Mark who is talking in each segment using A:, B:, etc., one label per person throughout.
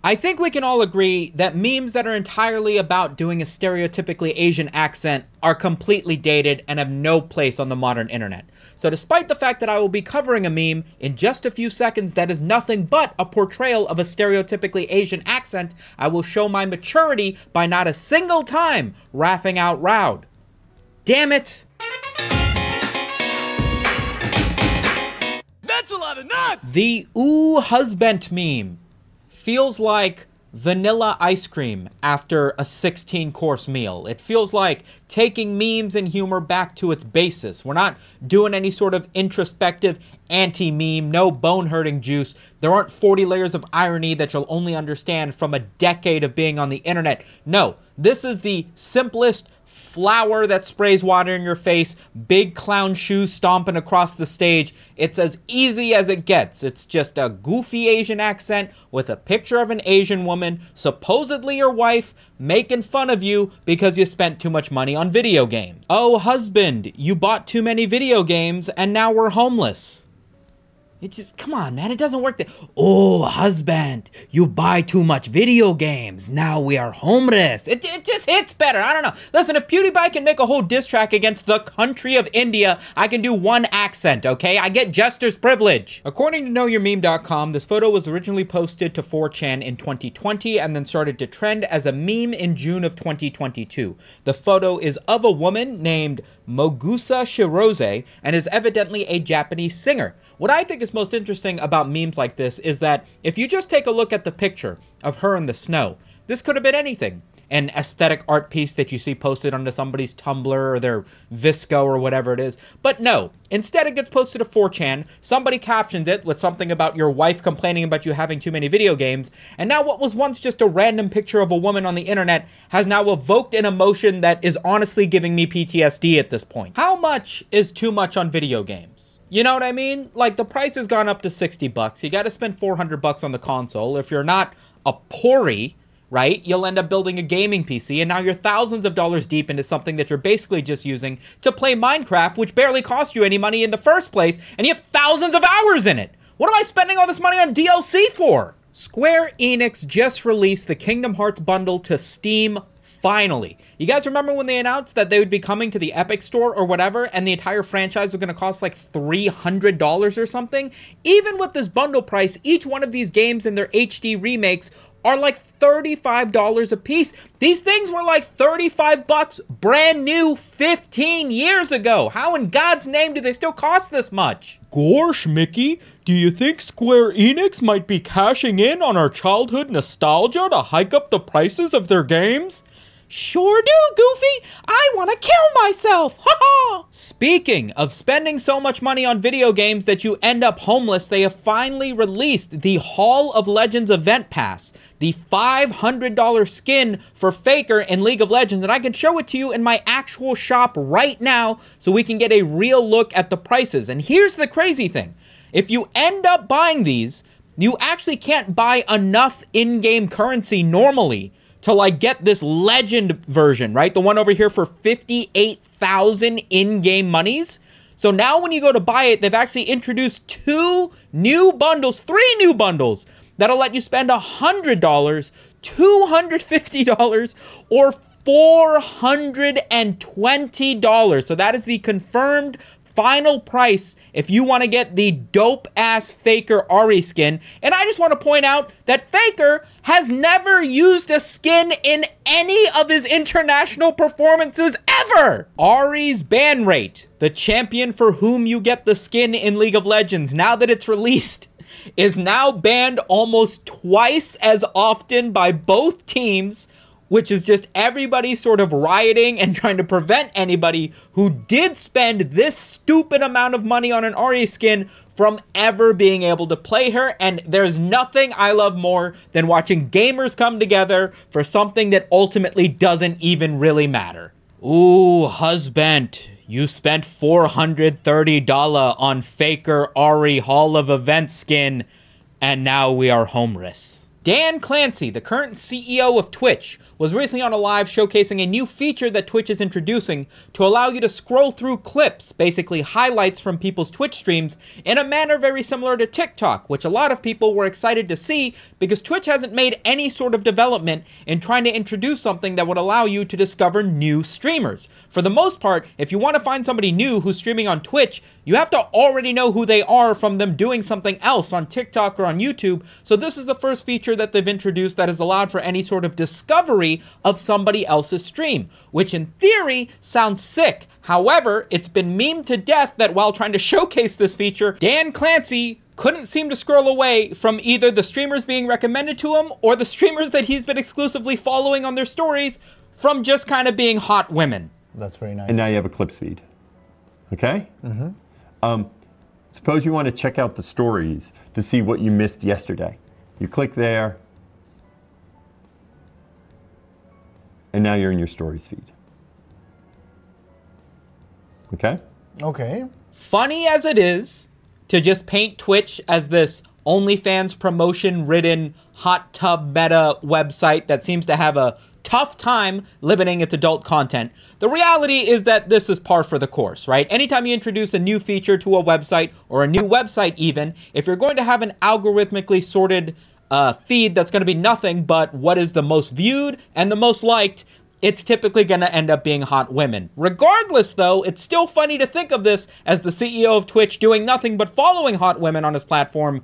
A: I think we can all agree that memes that are entirely about doing a stereotypically Asian accent are completely dated and have no place on the modern internet. So despite the fact that I will be covering a meme in just a few seconds that is nothing but a portrayal of a stereotypically Asian accent, I will show my maturity by not a single time laughing out loud. Damn it!
B: That's a lot of nuts!
A: The ooh husband meme feels like vanilla ice cream after a 16-course meal. It feels like taking memes and humor back to its basis. We're not doing any sort of introspective anti-meme, no bone-hurting juice. There aren't 40 layers of irony that you'll only understand from a decade of being on the internet. No, this is the simplest flower that sprays water in your face, big clown shoes stomping across the stage. It's as easy as it gets. It's just a goofy Asian accent with a picture of an Asian woman, supposedly your wife, making fun of you because you spent too much money on video games. Oh, husband, you bought too many video games and now we're homeless. It just, come on, man, it doesn't work that. Oh, husband, you buy too much video games. Now we are homeless. It just hits better. I don't know. Listen, if PewDiePie can make a whole diss track against the country of India, I can do one accent, okay? I get jester's privilege. According to KnowYourMeme.com, this photo was originally posted to 4chan in 2020 and then started to trend as a meme in June of 2022. The photo is of a woman named Mogusa Shirose and is evidently a Japanese singer. What I think is most interesting about memes like this is that if you just take a look at the picture of her in the snow, this could have been anything. An aesthetic art piece that you see posted onto somebody's Tumblr or their Visco or whatever it is. But no, instead it gets posted to 4chan, somebody captions it with something about your wife complaining about you having too many video games, and now what was once just a random picture of a woman on the internet has now evoked an emotion that is honestly giving me PTSD at this point. How much is too much on video games? You know what I mean? Like, the price has gone up to 60 bucks. You gotta spend 400 bucks on the console. If you're not a pori, right, you'll end up building a gaming PC, and now you're thousands of dollars deep into something that you're basically just using to play Minecraft, which barely cost you any money in the first place, and you have thousands of hours in it. What am I spending all this money on DLC for? Square Enix just released the Kingdom Hearts bundle to Steam. Finally. You guys remember when they announced that they would be coming to the Epic Store or whatever, and the entire franchise was going to cost like $300 or something? Even with this bundle price, each one of these games and their HD remakes are like $35 a piece. These things were like 35 bucks brand new 15 years ago. How in God's name do they still cost this much? Gosh, Mickey, do you think Square Enix might be cashing in on our childhood nostalgia to hike up the prices of their games? Sure do, Goofy! I want to kill myself! Ha ha! Speaking of spending so much money on video games that you end up homeless, they have finally released the Hall of Legends Event Pass, the $500 skin for Faker in League of Legends, and I can show it to you in my actual shop right now so we can get a real look at the prices. And here's the crazy thing. If you end up buying these, you actually can't buy enough in-game currency normally to like get this legend version, right? The one over here for 58,000 in-game monies. So now when you go to buy it, they've actually introduced three new bundles that'll let you spend $100, $250, or $420. So that is the confirmed final price if you want to get the dope-ass Faker Ahri skin. And I just want to point out that Faker has never used a skin in any of his international performances ever. Ahri's ban rate, the champion for whom you get the skin in League of Legends, now that it's released, is now banned almost twice as often by both teams, which is just everybody sort of rioting and trying to prevent anybody who did spend this stupid amount of money on an Ahri skin from ever being able to play her. And there's nothing I love more than watching gamers come together for something that ultimately doesn't even really matter. Ooh, husband, you spent $430 on Faker Ahri Hall of Events skin, and now we are homeless. Dan Clancy, the current CEO of Twitch, was recently on a live showcasing a new feature that Twitch is introducing to allow you to scroll through clips, basically highlights from people's Twitch streams, in a manner very similar to TikTok, which a lot of people were excited to see because Twitch hasn't made any sort of development in trying to introduce something that would allow you to discover new streamers. For the most part, if you want to find somebody new who's streaming on Twitch, you have to already know who they are from them doing something else on TikTok or on YouTube, so this is the first feature that they've introduced that has allowed for any sort of discovery of somebody else's stream, which in theory sounds sick. However, it's been memed to death that while trying to showcase this feature, Dan Clancy couldn't seem to scroll away from either the streamers being recommended to him or the streamers that he's been exclusively following on their stories from just kind of being hot women.
B: That's very nice.
C: And now you have a clips feed. Okay? Mm-hmm. Suppose you want to check out the stories to see what you missed yesterday. You click there, and now you're in your stories feed. Okay?
B: Okay.
A: Funny as it is to just paint Twitch as this OnlyFans promotion-ridden hot tub meta website that seems to have a tough time limiting its adult content, the reality is that this is par for the course, right? Anytime you introduce a new feature to a website, or a new website even, if you're going to have an algorithmically sorted feed that's going to be nothing but what is the most viewed and the most liked, it's typically going to end up being hot women. Regardless, though, it's still funny to think of this as the CEO of Twitch doing nothing but following hot women on his platform.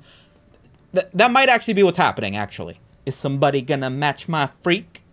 A: That might actually be what's happening, actually. Is somebody gonna match my freak?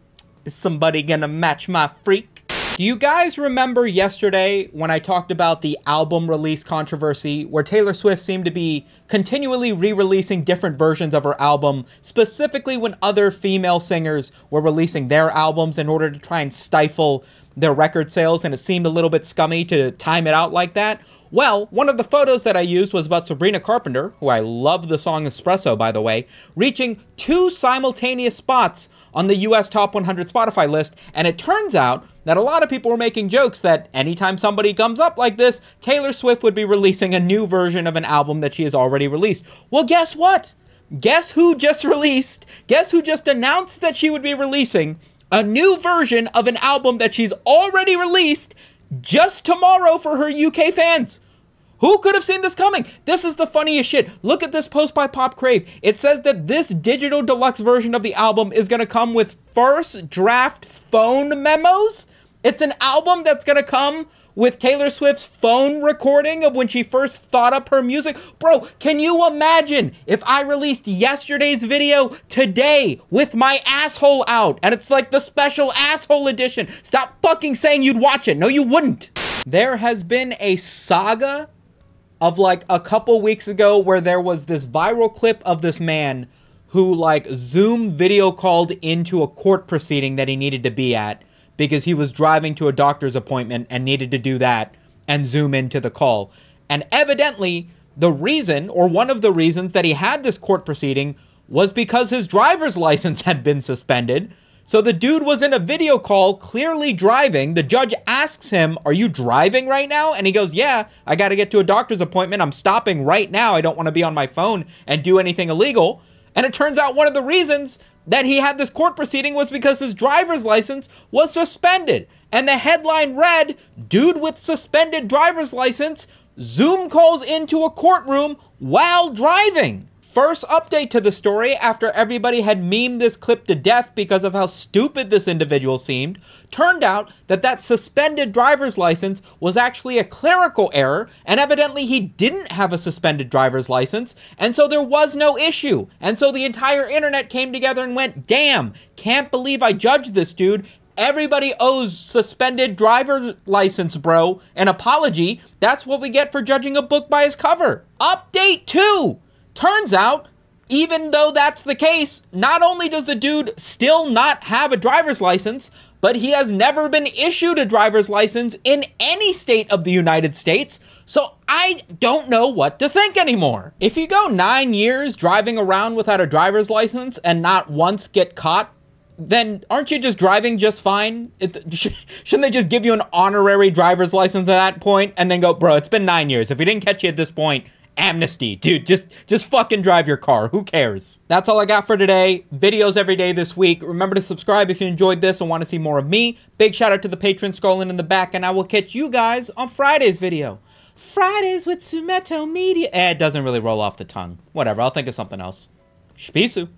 A: Is somebody gonna match my freak? Do you guys remember yesterday when I talked about the album release controversy where Taylor Swift seemed to be continually re-releasing different versions of her album, specifically when other female singers were releasing their albums in order to try and stifle their record sales, and it seemed a little bit scummy to time it out like that? Well, one of the photos that I used was about Sabrina Carpenter, who I love the song Espresso, by the way, reaching 2 simultaneous spots on the US Top 100 Spotify list, and it turns out that a lot of people were making jokes that anytime somebody comes up like this, Taylor Swift would be releasing a new version of an album that she has already released. Well, guess what? Guess who just announced that she would be releasing a new version of an album that she's already released just tomorrow for her UK fans. Who could have seen this coming? This is the funniest shit. Look at this post by Pop Crave. It says that this digital deluxe version of the album is going to come with first draft phone memos. It's an album that's going to come with Taylor Swift's phone recording of when she first thought up her music. Bro, can you imagine if I released yesterday's video today with my asshole out, and it's like the special asshole edition? Stop fucking saying you'd watch it. No, you wouldn't. There has been a saga of like a couple weeks ago where there was this viral clip of this man who like Zoom video called into a court proceeding that he needed to be at, because he was driving to a doctor's appointment and needed to do that and zoom into the call. And evidently, the reason, or one of the reasons that he had this court proceeding was because his driver's license had been suspended. So the dude was in a video call, clearly driving. The judge asks him, "Are you driving right now?" And he goes, "Yeah, I gotta get to a doctor's appointment. I'm stopping right now. I don't want to be on my phone and do anything illegal." And it turns out one of the reasons that he had this court proceeding was because his driver's license was suspended. And the headline read, "Dude with suspended driver's license Zoom calls into a courtroom while driving." First update to the story after everybody had memed this clip to death because of how stupid this individual seemed, turned out that that suspended driver's license was actually a clerical error, and evidently he didn't have a suspended driver's license, and so there was no issue. And so the entire internet came together and went, "Damn, can't believe I judged this dude. Everybody owes suspended driver's license, bro. An apology. That's what we get for judging a book by its cover." Update 2. Turns out, even though that's the case, not only does the dude still not have a driver's license, but he has never been issued a driver's license in any state of the United States. So I don't know what to think anymore. If you go 9 years driving around without a driver's license and not once get caught, then aren't you just driving just fine? Shouldn't they just give you an honorary driver's license at that point and then go, "Bro, it's been 9 years. If we didn't catch you at this point, amnesty, dude. Just fucking drive your car. Who cares? That's all I got for today. Videos every day this week. Remember to subscribe if you enjoyed this and want to see more of me. Big shout out to the patron scrolling in the back, and I will catch you guys on Friday's video. Fridays with Sumeto Media. It doesn't really roll off the tongue. Whatever, I'll think of something else. Shpisu.